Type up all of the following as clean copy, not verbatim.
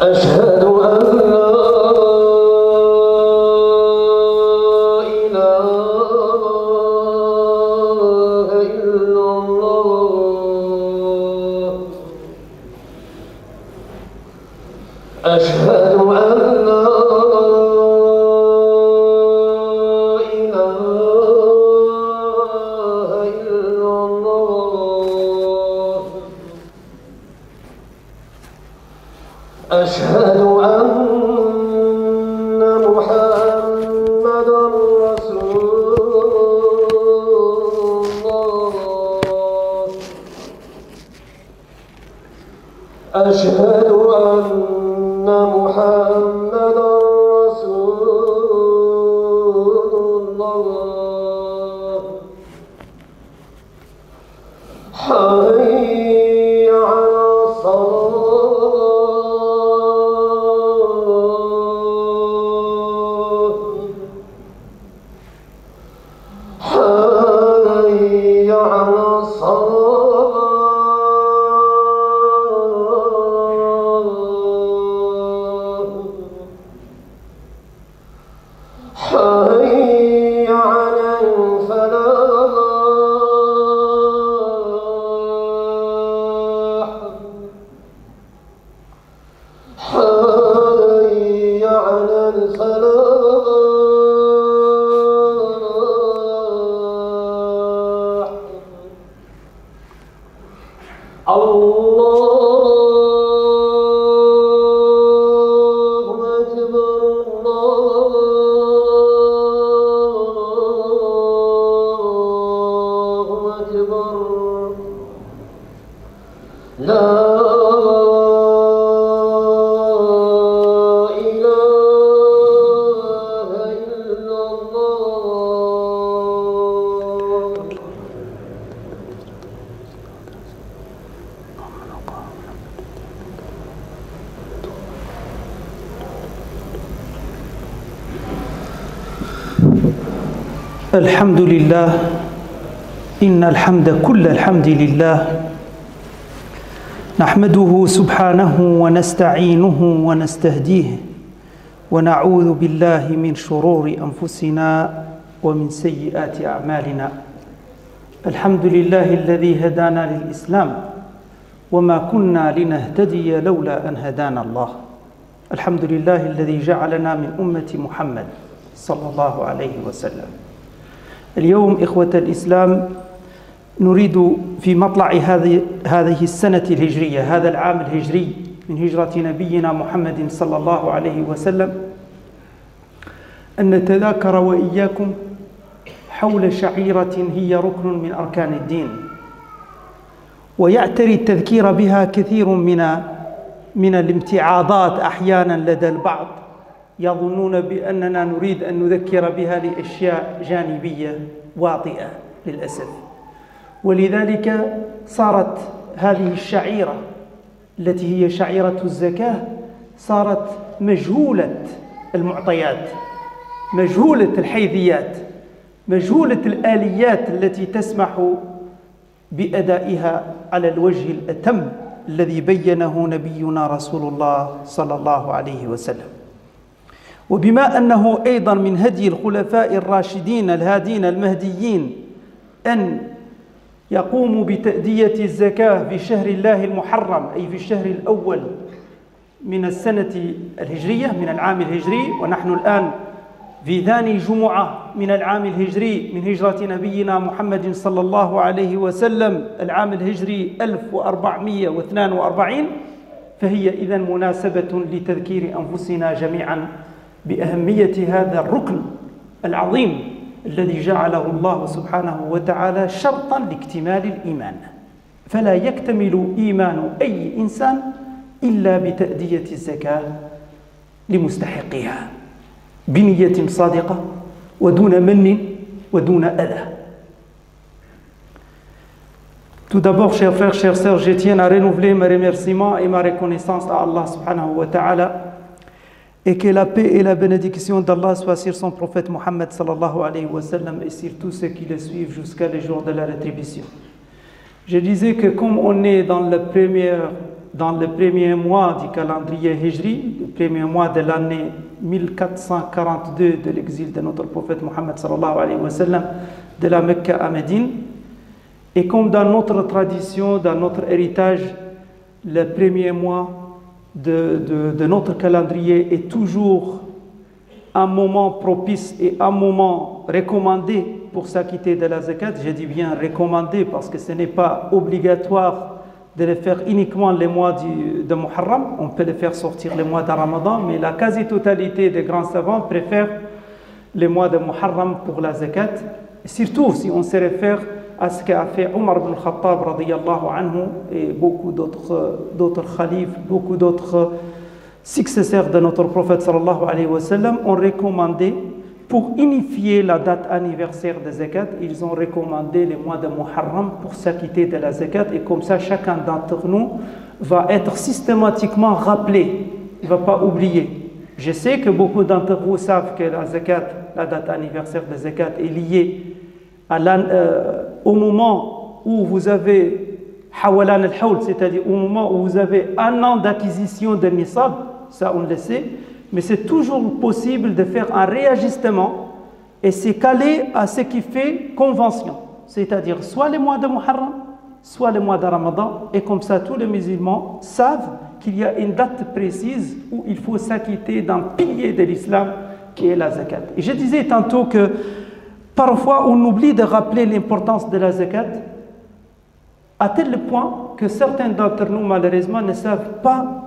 أشهد أن لا إله إلا الله. أشهد أن لا إله إلا الله. أشهد أن محمدًا رسول الله. أشهد أن محمدًا رسول الله. حي على الصلاة. حي على الصلاة. حي على الفلاح. حي على الفلاح. الله أكبر. الله أكبر. لا إله إلا الله. الحمد لله. إن الحمد كل الحمد لله نحمده سبحانه ونستعينه ونستهديه ونعوذ بالله من شرور أنفسنا ومن سيئات أعمالنا. الحمد لله الذي هدانا للإسلام وما كنا لنهتدي لولا أن هدانا الله. الحمد لله الذي جعلنا من أمة محمد صلى الله عليه وسلم. اليوم إخوة الإسلام نريد في مطلع هذه السنة الهجرية، هذا العام الهجري من هجرة نبينا محمد صلى الله عليه وسلم، أن نتذاكر وإياكم حول شعيرة هي ركن من أركان الدين، ويعتري التذكير بها كثير من الامتعاضات أحيانا لدى البعض، يظنون بأننا نريد أن نذكر بها لأشياء جانبية واطئة للأسف. ولذلك صارت هذه الشعيرة التي هي شعيرة الزكاة صارت مجهولة المعطيات، مجهولة الحيثيات، مجهولة الآليات التي تسمح بأدائها على الوجه الأتم الذي بينه نبينا رسول الله صلى الله عليه وسلم. وبما أنه أيضا من هدي الخلفاء الراشدين الهادين المهديين أن يقوموا بتأدية الزكاة في شهر الله المحرم، أي في الشهر الأول من السنة الهجرية من العام الهجري، ونحن الآن في ثاني جمعة من العام الهجري من هجرة نبينا محمد صلى الله عليه وسلم، العام الهجري 1442، فهي إذن مناسبة لتذكير أنفسنا جميعا بأهمية هذا الركن العظيم الذي جعله الله سبحانه وتعالى شرطا لاكتمال الإيمان فلا يكتمل إيمان أي إنسان إلا بتأدية الزكاة لمستحقها بنية صادقة ودون من ودون أذى. Tout d'abord, chers frères, chères sœurs, je tiens à renouveler mes remerciements et ma reconnaissance à Allah subhanahu wa ta'ala et que la paix et la bénédiction d'Allah soient sur son prophète Mohammed sallallahu alayhi wa sallam et sur tous ceux qui le suivent jusqu'à le jour de la rétribution. Je disais que comme on est dans le premier mois du calendrier Hijri, le premier mois de l'année 1442 de l'exil de notre prophète Mohammed sallallahu alayhi wa sallam de la Mecque à Médine, et comme dans notre tradition, dans notre héritage, le premier mois de notre calendrier est toujours un moment propice et un moment recommandé pour s'acquitter de la zakat. Je dis bien recommandé parce que ce n'est pas obligatoire de le faire uniquement les mois de Muharram. On peut le faire sortir les mois de Ramadan, mais la quasi-totalité des grands savants préfèrent les mois de Muharram pour la zakat. Et surtout si on se réfère à ce qu'a fait Omar ibn Khattab radiyallahu anhu et beaucoup d'autres khalifes, beaucoup d'autres successeurs de notre prophète sallallahu alayhi wa sallam ont recommandé, pour unifier la date anniversaire de zakat, ils ont recommandé les mois de Muharram pour s'acquitter de la zakat, et comme ça chacun d'entre nous va être systématiquement rappelé, il ne va pas oublier. Je sais que beaucoup d'entre vous savent que la zakat, la date anniversaire de zakat est liée au moment où vous avez hawalan al-hawl, c'est-à-dire au moment où vous avez un an d'acquisition de nisab, ça on le sait, mais c'est toujours possible de faire un réajustement et c'est calé à ce qui fait convention, c'est-à-dire soit les mois de Muharram, soit les mois de Ramadan, et comme ça tous les musulmans savent qu'il y a une date précise où il faut s'acquitter d'un pilier de l'islam qui est la zakat. Et je disais tantôt que parfois, on oublie de rappeler l'importance de la zakat à tel point que certains d'entre nous, malheureusement, ne savent pas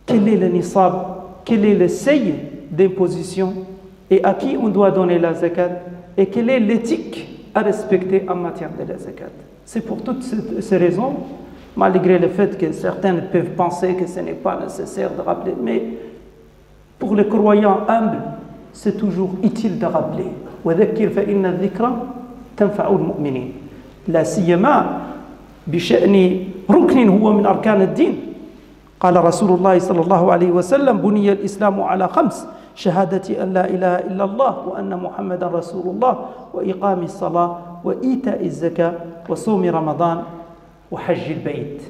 quel est le nisab, quel est le seuil d'imposition et à qui on doit donner la zakat et quelle est l'éthique à respecter en matière de la zakat. C'est pour toutes ces raisons, malgré le fait que certains peuvent penser que ce n'est pas nécessaire de rappeler, mais pour les croyants humbles, c'est toujours utile de rappeler. وذكر فإن الذكرى تنفع المؤمنين لا سيما بشأن ركن هو من أركان الدين. قال رسول الله صلى الله عليه وسلم بني الإسلام على 5: شهادة أن لا إله إلا الله وأن محمدا رسول الله وإقام الصلاة وإيتاء الزكاة وصوم رمضان وحج البيت.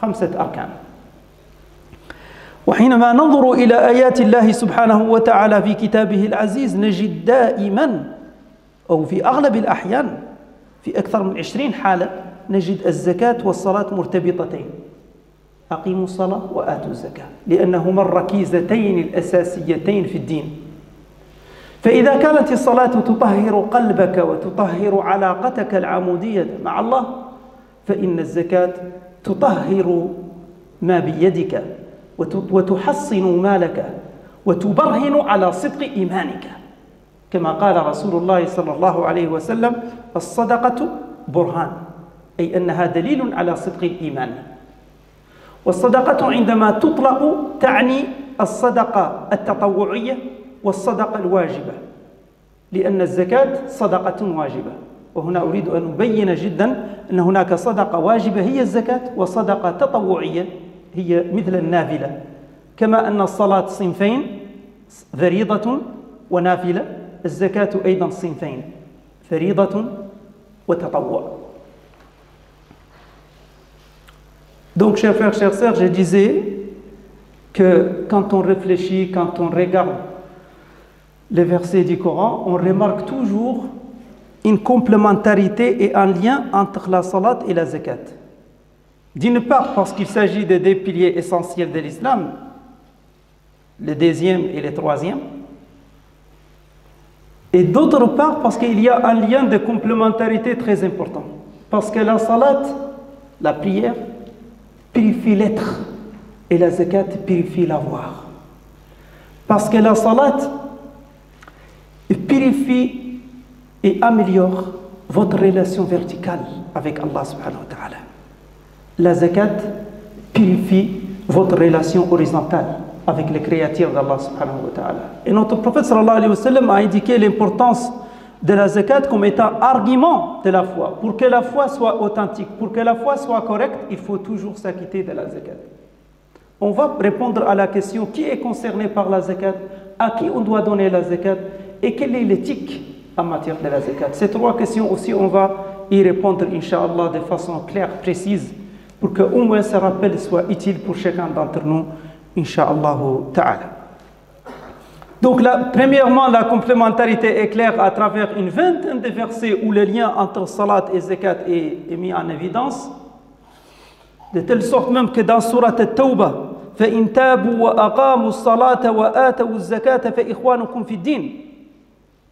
5 أركان. وحينما ننظر إلى آيات الله سبحانه وتعالى في كتابه العزيز نجد دائما أو في أغلب الأحيان في أكثر من 20 حالة نجد الزكاة والصلاة مرتبطتين. أقيموا الصلاة وآتوا الزكاة لأنهما الركيزتين الأساسيتين في الدين. فإذا كانت الصلاة تطهر قلبك وتطهر علاقتك العمودية مع الله فإن الزكاة تطهر ما بيدك وتحصن مالك وتبرهن على صدق إيمانك كما قال رسول الله صلى الله عليه وسلم الصدقة برهان، أي أنها دليل على صدق الإيمان. والصدقة عندما تطلق تعني الصدقة التطوعية والصدقة الواجبة، لأن الزكاة صدقة واجبة، وهنا أريد أن أبين جدا أن هناك صدقة واجبة هي الزكاة وصدقة تطوعية هي مثل النافلة، كما أن الصلاة صنفين فريضة ونافلة، الزكاة أيضا صنفين فريضة وتطوع. Donc, chers frères, chères sœurs, je disais que quand on réfléchit, quand on regarde les versets du Coran, on remarque toujours une complémentarité et un lien entre la salat et la zakat. D'une part, parce qu'il s'agit de deux piliers essentiels de l'islam, le deuxième et le troisième, et d'autre part, parce qu'il y a un lien de complémentarité très important. Parce que la salat, la prière, purifie l'être et la zakat purifie l'avoir. Parce que la salat purifie et améliore votre relation verticale avec Allah subhanahu wa ta'ala. La zakat purifie votre relation horizontale avec les créatures d'Allah subhanahu wa ta'ala. Et notre prophète sallallahu alayhi wa sallam a indiqué l'importance de la zakat comme étant argument de la foi. Pour que la foi soit authentique, pour que la foi soit correcte, il faut toujours s'acquitter de la zakat. On va répondre à la question qui est concerné par la zakat, à qui on doit donner la zakat et quelle est l'éthique en matière de la zakat. Ces trois questions aussi, on va y répondre, Inch'Allah, de façon claire, précise, pour qu'au moins ce rappel soit utile pour chacun d'entre nous, Inch'Allah ta'ala. Donc, premièrement, la complémentarité est claire à travers une vingtaine de versets où le lien entre salat et zakat est mis en évidence, de telle sorte même que dans Surat At-Tawbah, فَإِن تَابُوا وَأَقَامُوا الصَّلَاةَ وَآتَوُوا الزَّكَاةَ فَإِخْوَانُكُمْ فِي الدِّينِ.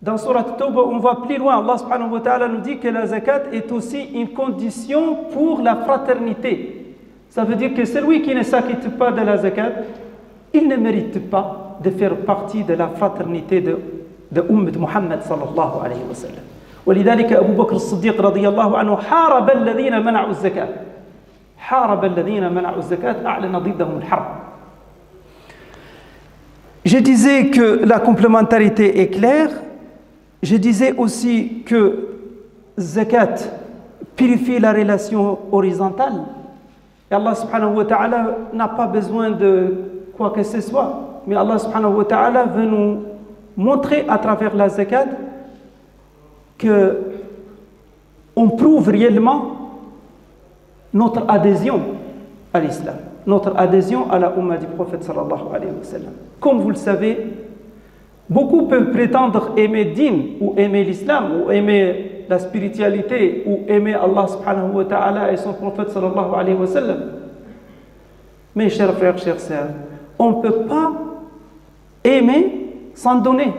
Dans Surat At-Tawbah, on va plus loin. Allah subhanahu wa ta'ala nous dit que la zakat est aussi une condition pour la fraternité. Ça veut dire que celui qui ne s'acquitte pas de la zakat, il ne mérite pas de faire partie de la fraternité de Ummat Muhammad sallallahu alayhi wa sallam. ولذلك أبو بكر الصديق رضي الله عنه حارب الذين منعوا الزكاة. حارب الذين منعوا الزكاة أعلن ضدهم الحرب. Je disais que la complémentarité est claire. Je disais aussi que zakat purifie la relation horizontale. Et Allah subhanahu wa ta'ala n'a pas besoin de quoi que ce soit. Mais Allah subhanahu wa ta'ala veut nous montrer à travers la zakat qu'on prouve réellement notre adhésion à l'islam, notre adhésion à la Ummah du prophète sallallahu alayhi wa sallam. Comme vous le savez, beaucoup peuvent prétendre aimer Din ou aimer l'islam ou aimer la spiritualité ou aimer Allah subhanahu wa ta'ala et son prophète sallallahu alayhi wa sallam. Mes chers frères, chères sœurs, on ne peut pas aimer sans donner.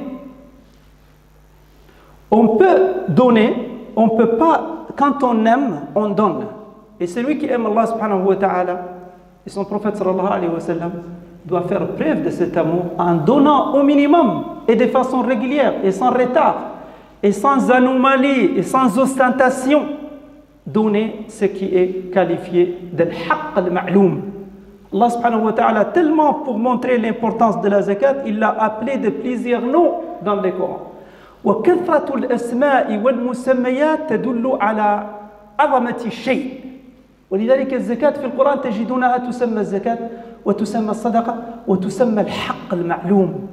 On peut donner, on ne peut pas, quand on aime, on donne. Et celui qui aime Allah subhanahu wa ta'ala et son prophète sallallahu alayhi wa sallam doit faire preuve de cet amour en donnant au minimum et de façon régulière et sans retard et sans anomalie et sans ostentation, donner ce qui est qualifié d'al-haqq al-ma'loum. Allah subhanahu wa ta'ala, tellement pour montrer l'importance de la zakat, il l'a appelé de plusieurs noms dans le Coran. وَكَثْرَةُ الْأَسْمَاءِ وَالْمُسَمَّيَاتِ تَدُلُّ عَلَى عَظَمَةِ الشَّيْءِ. ولذلك الزكاة في القرآن تجدونها تسمى الزكاة وتسمى الصدقة وتسمى الحق المعلوم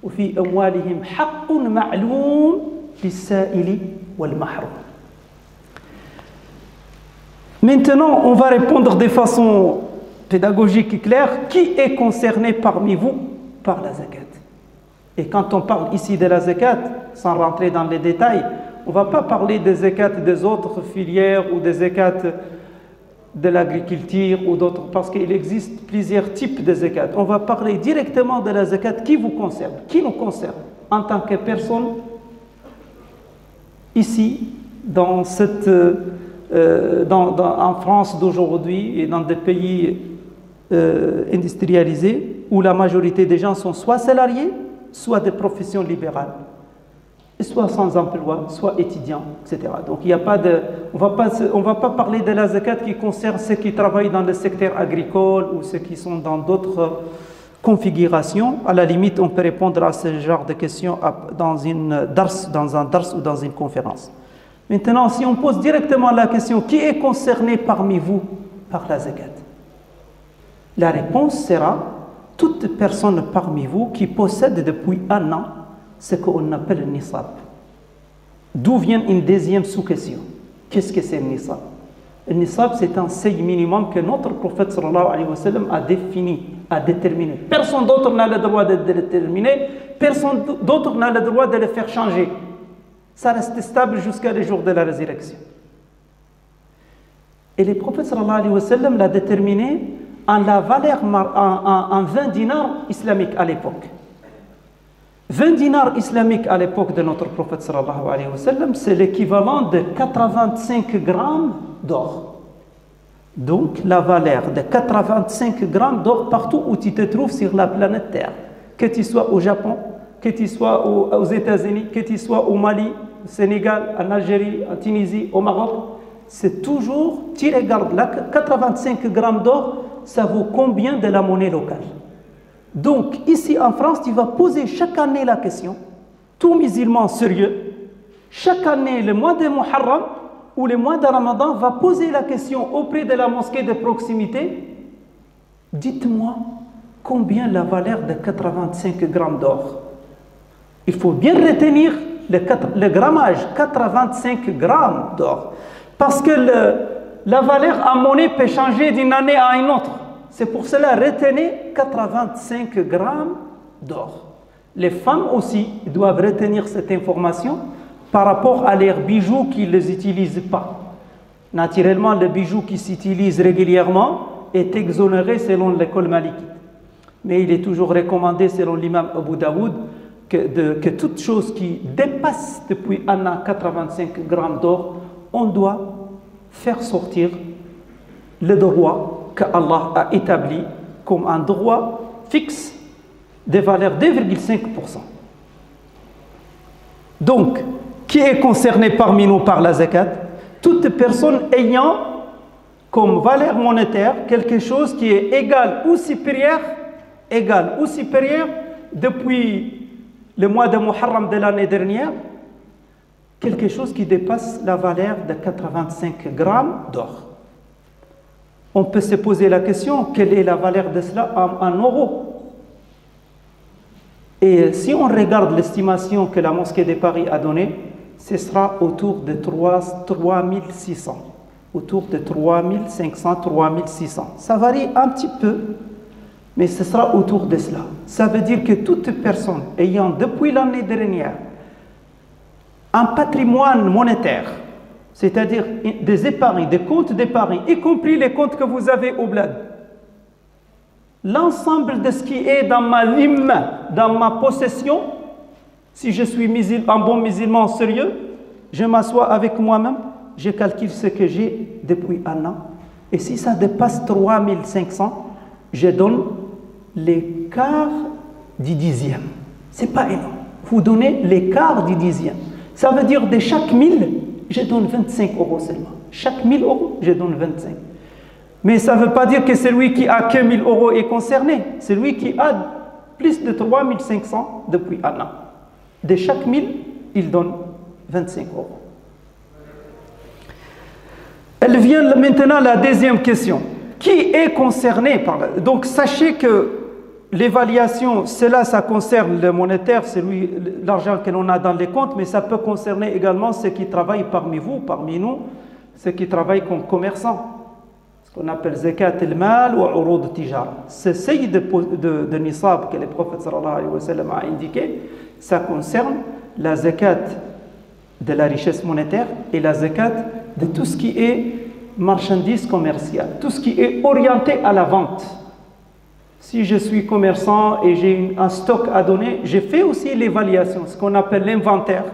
وفي أموالهم حق معلوم للسائل والمحروم. Maintenant, on va répondre de façon pédagogique et claire. Qui est concerné parmi vous par la zakat? Et quand on parle ici de la zakat, sans rentrer dans les détails, on ne va pas parler des zakats des autres filières ou des zakats de l'agriculture ou d'autres, parce qu'il existe plusieurs types de zakat. On va parler directement de la zakat qui vous concerne, qui nous concerne en tant que personne ici, en France d'aujourd'hui et dans des pays industrialisés où la majorité des gens sont soit salariés, soit des professions libérales, soit sans emploi, soit étudiants, etc. Donc il y a pas de, on va pas parler de la zakat qui concerne ceux qui travaillent dans le secteur agricole ou ceux qui sont dans d'autres configurations. À la limite, on peut répondre à ce genre de questions dans un dars ou dans une conférence. Maintenant, si on pose directement la question qui est concerné parmi vous par la zakat, la réponse sera toute personne parmi vous qui possède depuis un an ce qu'on appelle le nisab. D'où vient une deuxième sous-question. Qu'est-ce que c'est le nisab? Le nisab, c'est un seuil minimum que notre prophète sallallahu alayhi wa sallam a défini, a déterminé. Personne d'autre n'a le droit de le déterminer, personne d'autre n'a le droit de le faire changer. Ça reste stable jusqu'à le jour de la résurrection. Et le prophète sallallahu alayhi wa sallam l'a déterminé en la valeur en 20 dinars islamiques à l'époque. 20 dinars islamiques à l'époque de notre prophète sallallahu alayhi wa sallam, c'est l'équivalent de 85 grammes d'or. Donc la valeur de 85 grammes d'or partout où tu te trouves sur la planète Terre, que tu sois au Japon, que tu sois aux États-Unis, que tu sois au Mali, au Sénégal, en Algérie, en Tunisie, au Maroc, c'est toujours, tu regardes là, 85 grammes d'or, ça vaut combien de la monnaie locale? Donc, ici en France, tu vas poser chaque année la question, tout musulman sérieux, chaque année, le mois de Muharram ou le mois de Ramadan, va poser la question auprès de la mosquée de proximité, dites-moi combien la valeur de 85 grammes d'or. Il faut bien retenir le grammage, 85 grammes d'or. Parce que la valeur en monnaie peut changer d'une année à une autre. C'est pour cela, retenez 85 grammes d'or. Les femmes aussi doivent retenir cette information par rapport à leurs bijoux qu'ils ne les utilisent pas. Naturellement, le bijou qui s'utilise régulièrement est exonéré selon l'école malikite. Mais il est toujours recommandé selon l'imam Abu Daoud que toute chose qui dépasse depuis un an 85 grammes d'or, on doit faire sortir le droit qu'Allah a établi comme un droit fixe de valeur 2,5%. Donc, qui est concerné parmi nous par la zakat? Toute personne ayant comme valeur monétaire quelque chose qui est égal ou supérieur depuis le mois de Muharram de l'année dernière, quelque chose qui dépasse la valeur de 85 grammes d'or. On peut se poser la question, quelle est la valeur de cela en euros? Et si on regarde l'estimation que la mosquée de Paris a donnée, ce sera autour de 3600, autour de 3500, 3600. Ça varie un petit peu, mais ce sera autour de cela. Ça veut dire que toute personne ayant depuis l'année dernière un patrimoine monétaire, c'est-à-dire des épargnes, des comptes d'épargne, y compris les comptes que vous avez au bled, l'ensemble de ce qui est dans ma lime, dans ma possession, si je suis un bon musulman sérieux, je m'assois avec moi-même, je calcule ce que j'ai depuis un an, et si ça dépasse 3500, je donne les quarts du dixième. C'est pas énorme. Vous donnez les quarts du dixième. Ça veut dire de chaque 1000, je donne 25 euros seulement. Chaque 1000 euros, je donne 25. Mais ça ne veut pas dire que celui qui a que 1000 euros est concerné. Celui qui a plus de 3500 depuis un an. De chaque 1000, il donne 25 euros. Elle vient maintenant la deuxième question. Qui est concerné par la... Donc sachez que l'évaluation, ça concerne le monétaire, c'est l'argent que l'on a dans les comptes, mais ça peut concerner également ceux qui travaillent parmi vous, parmi nous, ceux qui travaillent comme commerçants. Ce qu'on appelle zakat al-mal ou urud tijara. Ce seuil de nisab que le prophète sallallahu alayhi wa sallam a indiqué, ça concerne la zakat de la richesse monétaire et la zakat de tout ce qui est marchandise commerciale, tout ce qui est orienté à la vente. Si je suis commerçant et j'ai un stock à donner, je fais aussi l'évaluation, ce qu'on appelle l'inventaire,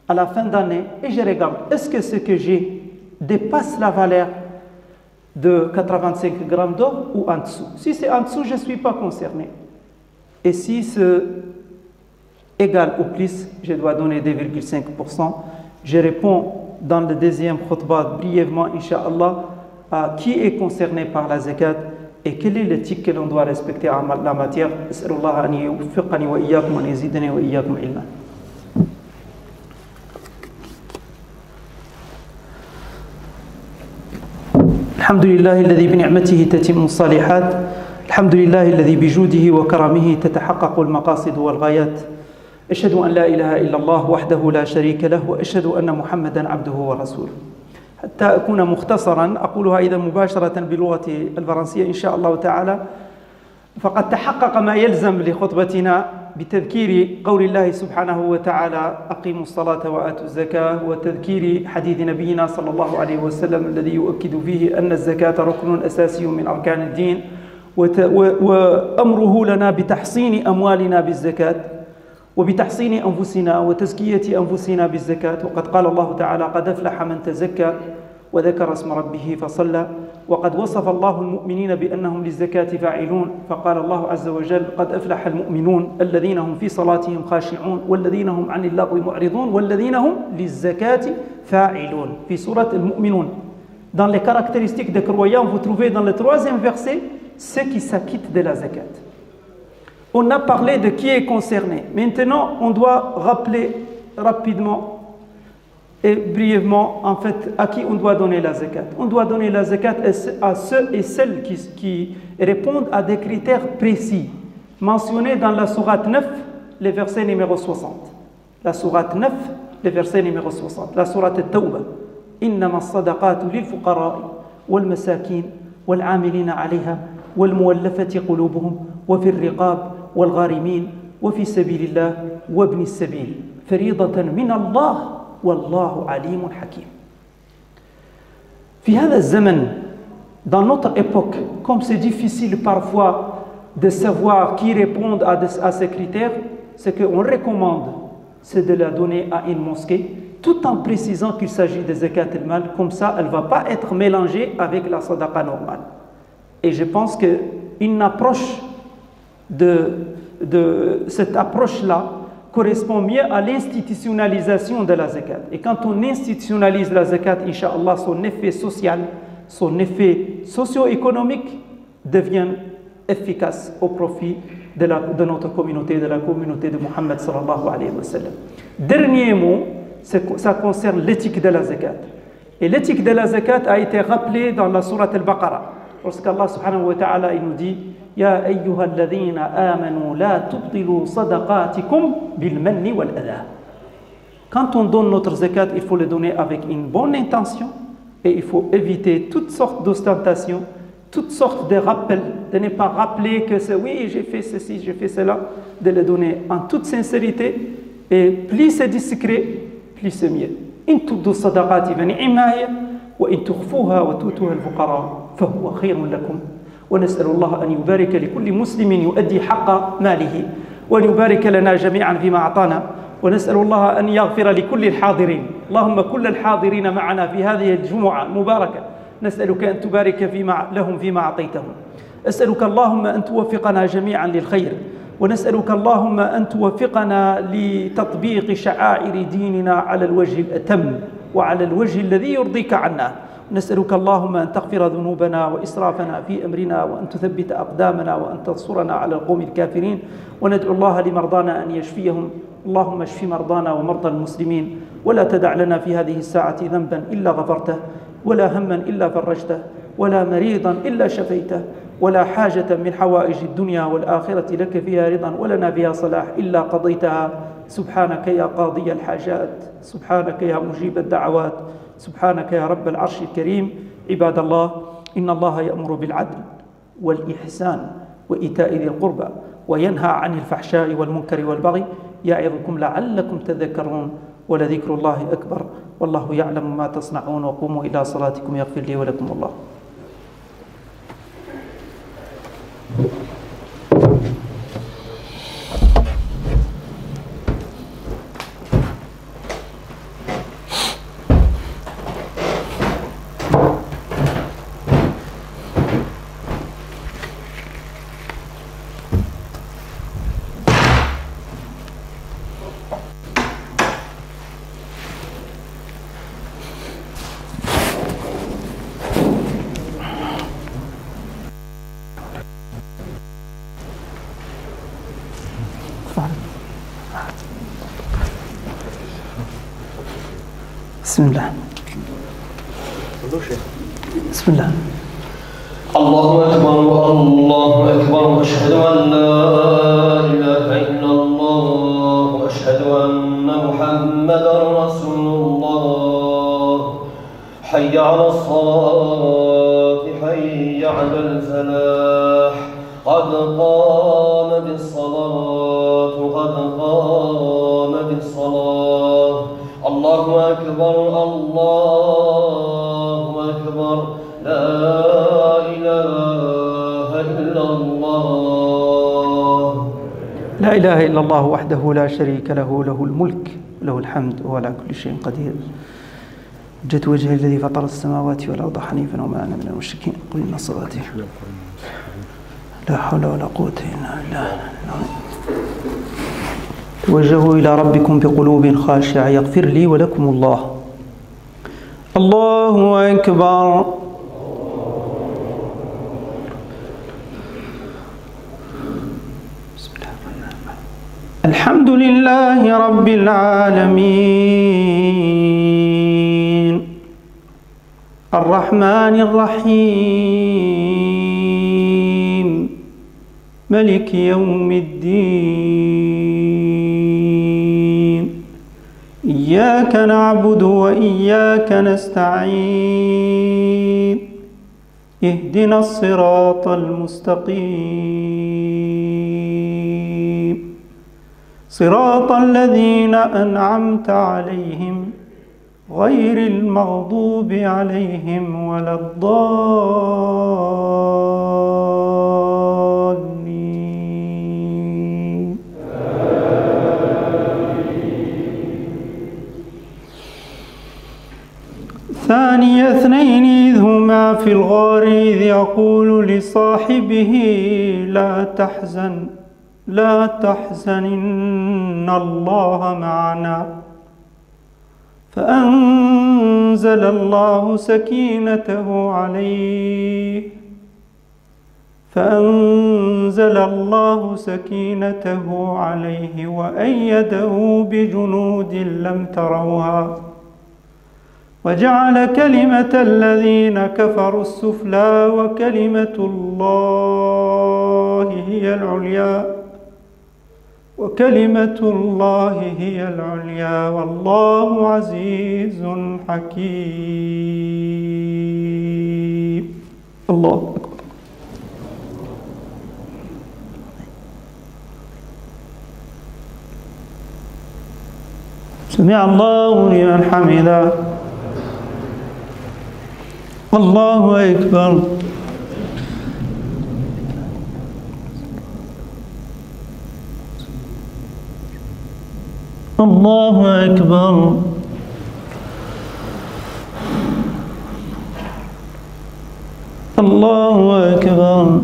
à la fin d'année, et je regarde, est-ce que ce que j'ai dépasse la valeur de 85 grammes d'or ou en dessous? Si c'est en dessous, je ne suis pas concerné. Et si c'est égal ou plus, je dois donner 2,5%. Je réponds dans le deuxième khutbah brièvement, Inch'Allah, à qui est concerné par la zakat et quel est l'éthique que l'on doit respecter en la matière. As'alullah an yuwaffiqani wa iyyakum wa an yazidani wa iyyakum ilma. الحمد لله الذي بنعمته تتم الصالحات الحمد لله الذي بجوده وكرمه تتحقق المقاصد والغايات أشهد أن لا إله إلا الله وحده لا شريك له وأشهد أن محمدا عبده ورسوله حتى أكون مختصرا أقولها إذا مباشرة بلغة الفرنسية إن شاء الله تعالى فقد تحقق ما يلزم لخطبتنا بتذكير قول الله سبحانه وتعالى أقيموا الصلاة وآتوا الزكاة وتذكير حديث نبينا صلى الله عليه وسلم الذي يؤكد فيه أن الزكاة ركن أساسي من أركان الدين وأمره لنا بتحصين أموالنا بالزكاة وبتحصين أنفسنا وتزكية أنفسنا بالزكاة وقد قال الله تعالى قد أفلح من تزكى وذكر اسم ربه فصلى وقد وصف الله المؤمنين بأنهم للزكاة فاعلون، فقال الله عز وجل: قد أفلح المؤمنون الذين هم في صلاتهم خاشعون والذين هم عن اللغو معرضون والذين هم للزكاة فاعلون. في سورة المؤمنون. Dans les caractéristiques des croyants, vous trouvez dans le 3e verset ceux qui s'acquittent de la zakat. On a parlé de qui est concerné. Maintenant, on doit rappeler rapidement et brièvement, en fait, à qui on doit donner la zakat. On doit donner la zakat à ceux et celles qui répondent à des critères précis, mentionnés dans la sourate 9, le verset numéro 60. La sourate 9, le verset numéro 60. La sourate At-Tawbah. إنما الصدقات للفقراء والمساكين والعاملين عليها والمولفة قلوبهم وفي الرقاب والغارمين وفي سبيل الله وابن السبيل فريضة من الله والله عليم حكيم. في هذا الزمن, dans notre époque, comme c'est difficile parfois de savoir qui répond à ces critères, ce qu'on recommande, c'est de la donner à une mosquée, tout en précisant qu'il s'agit de zakat al-mal, comme ça elle ne va pas être mélangée avec la sadaqa normale. Et je pense qu'une approche de cette approche-là correspond mieux à l'institutionnalisation de la zakat. Et quand on institutionnalise la zakat, Inch'Allah, son effet social, son effet socio-économique devient efficace au profit de notre communauté, de la communauté de Muhammad sallallahu alayhi wa sallam. Dernier mot, ça concerne l'éthique de la zakat. Et l'éthique de la zakat a été rappelée dans la sourate Al-Baqarah. Lorsqu'Allah subhanahu wa ta'ala il nous dit: Ya ayyuha alladhina amanu la tubtilu sadaqatikum bil manni wal adha. Quand on donne notre zakat, il faut le donner avec une bonne intention et il faut éviter toutes sortes d'ostentations, toutes sortes de rappels, de ne pas rappeler que c'est oui, j'ai fait ceci, j'ai fait cela, de le donner en toute sincérité. Et plus c'est discret, plus c'est mieux. إن تبدوا الصدقات فنعما هي وإن تخفوها وتؤتوها الفقراء فهو خير لكم ونسأل الله أن يبارك لكل مسلم يؤدي حق ماله وأن يبارك لنا جميعا فيما أعطانا ونسأل الله أن يغفر لكل الحاضرين. اللهم كل الحاضرين معنا في هذه الجمعة المباركة نسألك أن تبارك لهم فيما أعطيتهم. أسألك اللهم أن توفقنا جميعا للخير ونسألك اللهم أن توفقنا لتطبيق شعائر ديننا على الوجه الأتم وعلى الوجه الذي يرضيك عنا. نسألك اللهم أن تغفر ذنوبنا وإسرافنا في أمرنا وأن تثبت أقدامنا وأن تنصرنا على القوم الكافرين وندعو الله لمرضانا أن يشفيهم. اللهم اشف مرضانا ومرضى المسلمين ولا تدع لنا في هذه الساعة ذنبا إلا غفرته ولا هما إلا فرجته ولا مريضا إلا شفيته ولا حاجة من حوائج الدنيا والآخرة لك فيها رضا ولنا بها صلاح إلا قضيتها. سبحانك يا قاضي الحاجات، سبحانك يا مجيب الدعوات، سبحانك يا رب العرش الكريم. عباد الله، إن الله يأمر بالعدل والإحسان وإيتاء ذي القربى وينهى عن الفحشاء والمنكر والبغي يعظكم لعلكم تذكرون ولذكر الله أكبر والله يعلم ما تصنعون وقوموا إلى صلاتكم يغفر لي ولكم الله. بسم الله. بسم الله. الله أكبر الله أكبر أشهد أن لا إله إلا الله وأشهد أن محمدا رسول الله. حي على الصلاة حي على الفلاح قد قامت الصلاة قد قامت الصلاة. الله أكبر الله أكبر لا إله إلا الله. لا إله إلا الله وحده لا شريك له له الملك له الحمد وهو على كل شيء قدير. وجهت وجهي الذي فطر السماوات والأرض حنيفا وما أنا من المشركين قل إن صلاتي لا حول ولا قوة إلا بالله. توجهوا إلى ربكم بقلوب خاشعة يغفر لي ولكم الله. الله أكبر. الحمد لله رب العالمين الرحمن الرحيم ملك يوم الدين إياك نعبد وإياك نستعين اهدنا الصراط المستقيم صراط الذين أنعمت عليهم غير المغضوب عليهم ولا الضالين. ثاني اثنين إذ هما في الغار إذ يقول لصاحبه لا تحزن إن الله معنا فأنزل الله سكينته عليه وأيده بجنود لم تروها وجعل كلمة الذين كفروا السفلى وكلمة الله هي العليا والله عزيز حكيم. الله أكبر. سمع الله لمن حمده. الله أكبر. الله أكبر. الله أكبر.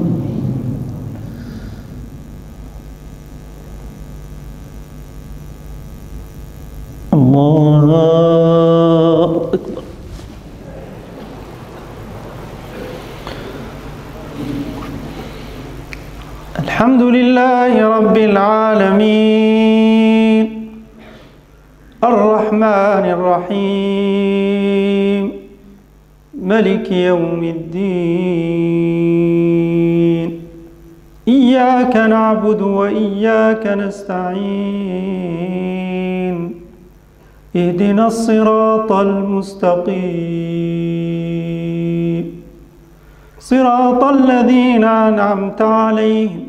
الله أكبر. الحمد لله رب العالمين الرحمن الرحيم ملك يوم الدين إياك نعبد وإياك نستعين اهدنا الصراط المستقيم صراط الذين أنعمت عليهم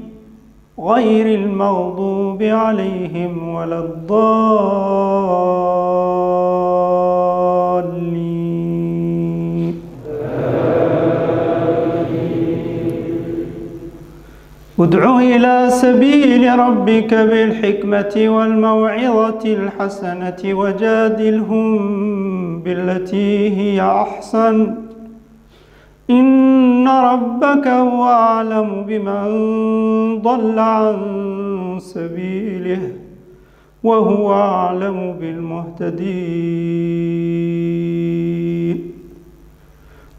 غير المغضوب عليهم ولا الضالين. ادع إلى سبيل ربك بالحكمة والموعظة الحسنة وجادلهم بالتي هي أحسن إن ربك هو أعلم بمن ضل عن سبيله وهو أعلم بالمهتدين.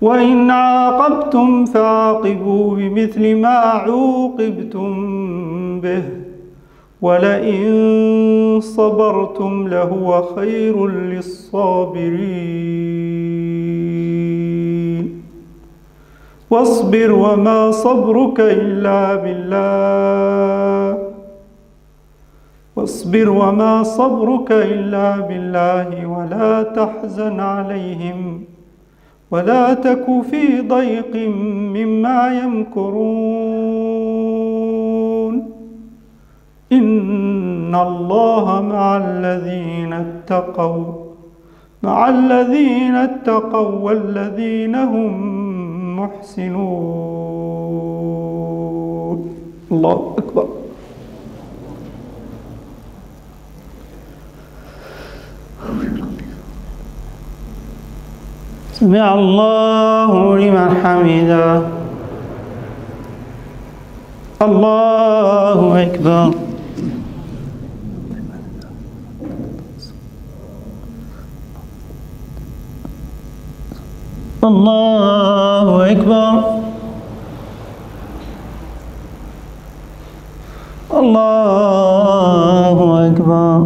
وإن عاقبتم فعاقبوا بمثل ما عوقبتم به ولئن صبرتم لهو خير للصابرين. واصبر وما صبرك إلا بالله ولا تحزن عليهم ولا تك في ضيق مما يمكرون إن الله مع الذين اتقوا والذين هم محسنون. الله أكبر. سمع الله لمن حمده. الله أكبر. الله أكبر. الله أكبر.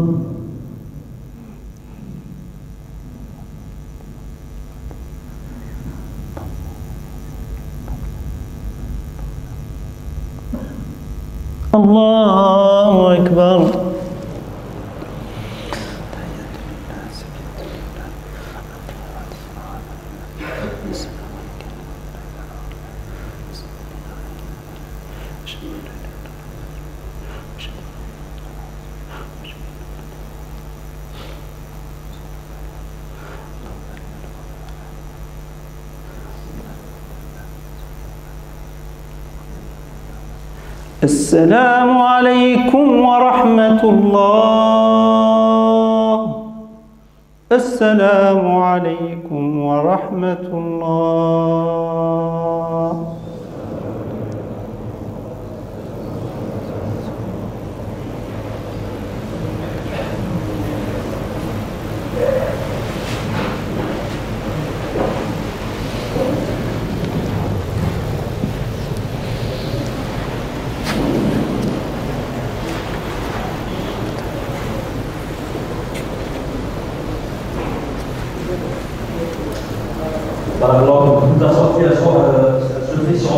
الله أكبر. السلام عليكم ورحمة الله. السلام عليكم ورحمة الله. Voilà, alors, vous sorti la soirée, se fait sur